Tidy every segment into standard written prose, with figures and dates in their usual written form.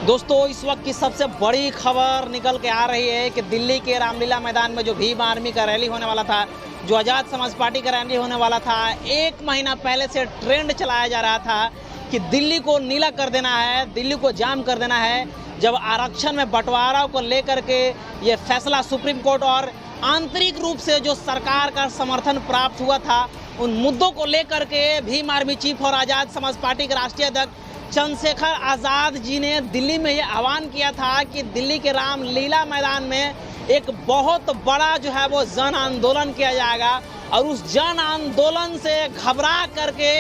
दोस्तों इस वक्त की सबसे बड़ी खबर निकल के आ रही है कि दिल्ली के रामलीला मैदान में जो भीम आर्मी का रैली होने वाला था, जो आज़ाद समाज पार्टी का रैली होने वाला था, 1 महीना पहले से ट्रेंड चलाया जा रहा था कि दिल्ली को नीला कर देना है, दिल्ली को जाम कर देना है। जब आरक्षण में बंटवारा को लेकर के ये फैसला सुप्रीम कोर्ट और आंतरिक रूप से जो सरकार का समर्थन प्राप्त हुआ था, उन मुद्दों को लेकर के भीम आर्मी चीफ और आज़ाद समाज पार्टी के राष्ट्रीय अध्यक्ष चंद्रशेखर आज़ाद जी ने दिल्ली में ये आह्वान किया था कि दिल्ली के रामलीला मैदान में एक बहुत बड़ा जो है वो जन आंदोलन किया जाएगा और उस जन आंदोलन से घबरा करके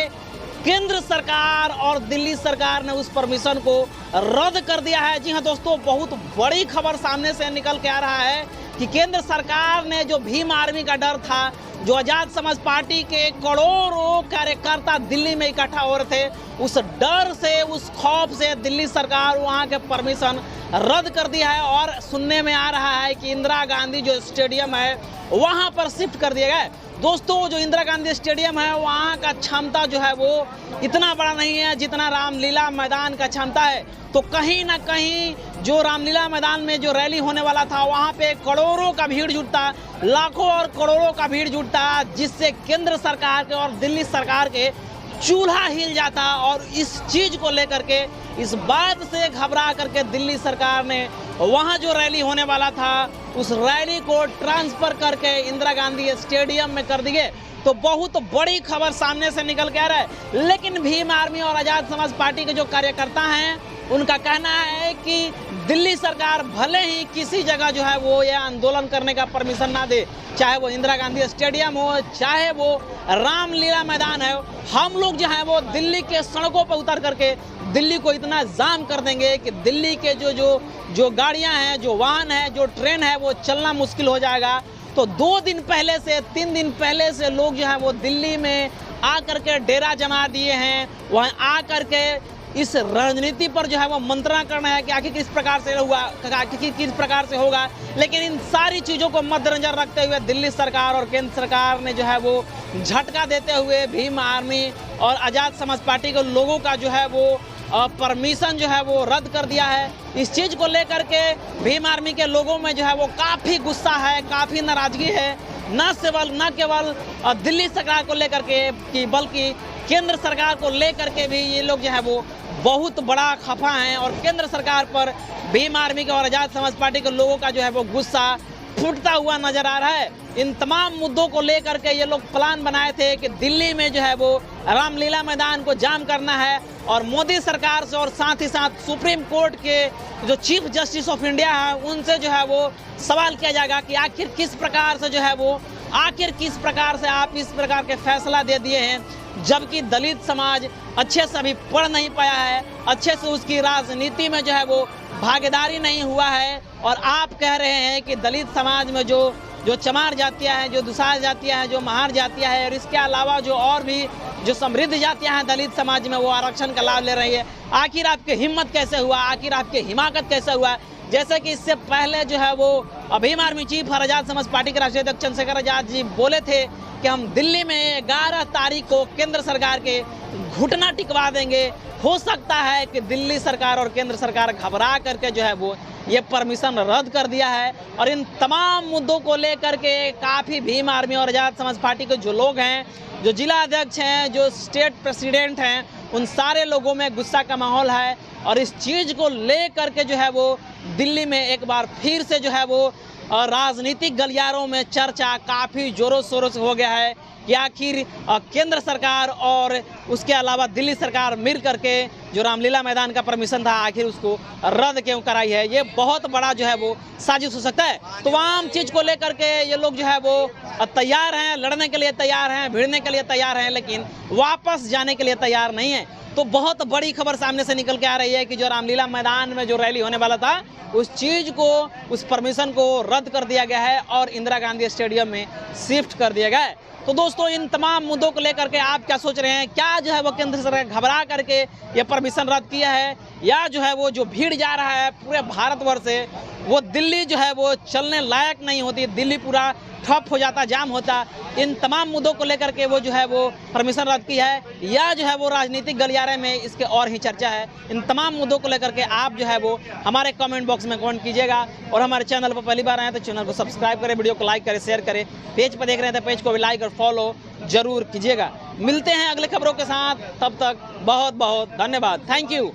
केंद्र सरकार और दिल्ली सरकार ने उस परमिशन को रद्द कर दिया है। जी हाँ दोस्तों, बहुत बड़ी खबर सामने से निकल के आ रहा है कि केंद्र सरकार ने जो भीम आर्मी का डर था, जो आज़ाद समाज पार्टी के करोड़ों कार्यकर्ता दिल्ली में इकट्ठा हो रहे थे, उस डर से, उस खौफ से दिल्ली सरकार वहां के परमिशन रद्द कर दिया है और सुनने में आ रहा है कि इंदिरा गांधी जो स्टेडियम है वहां पर शिफ्ट कर दिया गया है। दोस्तों जो इंदिरा गांधी स्टेडियम है वहां का क्षमता जो है वो इतना बड़ा नहीं है जितना रामलीला मैदान का क्षमता है। तो कहीं ना कहीं जो रामलीला मैदान में जो रैली होने वाला था वहां पे करोड़ों का भीड़ जुटता, लाखों और करोड़ों का भीड़ जुटता, जिससे केंद्र सरकार के और दिल्ली सरकार के चूल्हा हिल जाता। और इस चीज को लेकर के, इस बात से घबरा करके दिल्ली सरकार ने वहां जो रैली होने वाला था उस रैली को ट्रांसफर करके इंदिरा गांधी स्टेडियम में कर दिए। तो बहुत बड़ी खबर सामने से निकल के आ रहा है। लेकिन भीम आर्मी और आज़ाद समाज पार्टी के जो कार्यकर्ता हैं उनका कहना है कि दिल्ली सरकार भले ही किसी जगह जो है वो ये आंदोलन करने का परमिशन ना दे, चाहे वो इंदिरा गांधी स्टेडियम हो, चाहे वो रामलीला मैदान है, हम लोग जो है वो दिल्ली के सड़कों पर उतर करके दिल्ली को इतना जाम कर देंगे कि दिल्ली के जो गाड़ियां हैं, जो वाहन है, जो ट्रेन है, वो चलना मुश्किल हो जाएगा। तो 2 दिन पहले से, 3 दिन पहले से लोग जो है वो दिल्ली में आकर के डेरा जमा दिए हैं। वहाँ आकर के इस राजनीति पर जो है वो मंत्रणा करना है कि आखिर किस प्रकार से हुआ, आखिर किस प्रकार से होगा। लेकिन इन सारी चीज़ों को मद्देनजर रखते हुए दिल्ली सरकार और केंद्र सरकार ने जो है वो झटका देते हुए भीम आर्मी और आज़ाद समाज पार्टी के लोगों का जो है वो परमिशन जो है वो रद्द कर दिया है। इस चीज़ को लेकर के भीम आर्मी के लोगों में जो है वो काफ़ी गुस्सा है, काफ़ी नाराज़गी है, न केवल दिल्ली सरकार को लेकर के बल्कि केंद्र सरकार को लेकर के भी ये लोग जो है वो बहुत बड़ा खफा हैं। और केंद्र सरकार पर भीम आर्मी के और आज़ाद समाज पार्टी के लोगों का जो है वो गुस्सा फूटता हुआ नजर आ रहा है। इन तमाम मुद्दों को लेकर के ये लोग प्लान बनाए थे कि दिल्ली में जो है वो रामलीला मैदान को जाम करना है और मोदी सरकार से और साथ ही साथ सुप्रीम कोर्ट के जो चीफ जस्टिस ऑफ इंडिया है उनसे जो है वो सवाल किया जाएगा कि आखिर किस प्रकार से आप इस प्रकार के फैसला दे दिए हैं, जबकि दलित समाज अच्छे से अभी पढ़ नहीं पाया है, अच्छे से उसकी राजनीति में जो है वो भागीदारी नहीं हुआ है। और आप कह रहे हैं कि दलित समाज में जो चमार जातियाँ हैं, जो दुसार जातियाँ हैं, जो महार जातियाँ हैं और इसके अलावा जो और भी जो समृद्ध जातियाँ हैं दलित समाज में, वो आरक्षण का लाभ ले रही है। आखिर आपकी हिम्मत कैसे हुआ, आखिर आपकी हिमाकत कैसे हुआ? जैसे कि इससे पहले जो है वो भीम आर्मी चीफ और आज़ाद समाज पार्टी के राष्ट्रीय अध्यक्ष चंद्रशेखर आज़ाद जी बोले थे कि हम दिल्ली में 11 तारीख को केंद्र सरकार के घुटना टिकवा देंगे। हो सकता है कि दिल्ली सरकार और केंद्र सरकार घबरा करके जो है वो ये परमिशन रद्द कर दिया है। और इन तमाम मुद्दों को लेकर के काफ़ी भीम आर्मी और आज़ाद समाज पार्टी के जो लोग हैं, जो जिला अध्यक्ष हैं, जो स्टेट प्रेसिडेंट हैं, उन सारे लोगों में गुस्सा का माहौल है। और इस चीज़ को लेकर के जो है वो दिल्ली में एक बार फिर से जो है वो राजनीतिक गलियारों में चर्चा काफ़ी जोरों शोरों से हो गया है कि आखिर केंद्र सरकार और उसके अलावा दिल्ली सरकार मिल करके जो रामलीला मैदान का परमिशन था आखिर उसको रद्द क्यों कराई है। ये बहुत बड़ा जो है वो साजिश हो सकता है। तो आम चीज़ को लेकर के ये लोग जो है वो तैयार हैं, लड़ने के लिए तैयार हैं, भिड़ने के लिए तैयार हैं, लेकिन वापस जाने के लिए तैयार नहीं है। तो बहुत बड़ी खबर सामने से निकल के आ रही है कि जो रामलीला मैदान में जो रैली होने वाला था उस चीज़ को, उस परमिशन को रद्द कर दिया गया है और इंदिरा गांधी स्टेडियम में शिफ्ट कर दिया गया है। तो दोस्तों इन तमाम मुद्दों को लेकर के आप क्या सोच रहे हैं? क्या जो है वो केंद्र सरकार घबरा करके ये परमिशन रद्द किया है, या जो है वो जो भीड़ जा रहा है पूरे भारतवर्ष से, वो दिल्ली जो है वो चलने लायक नहीं होती, दिल्ली पूरा ठप हो जाता, जाम होता। इन तमाम मुद्दों को लेकर के वो जो है वो परमिशन रद्द की है, या जो है वो राजनीतिक गलियारे में इसके और ही चर्चा है। इन तमाम मुद्दों को लेकर के आप जो है वो हमारे कमेंट बॉक्स में कमेंट कीजिएगा, और हमारे चैनल पर पहली बार आए तो चैनल को सब्सक्राइब करें, वीडियो को लाइक करें, शेयर करें। पेज पर देख रहे हैं तो पेज को भी लाइक और फॉलो जरूर कीजिएगा। मिलते हैं अगले खबरों के साथ, तब तक बहुत बहुत धन्यवाद। Thank you.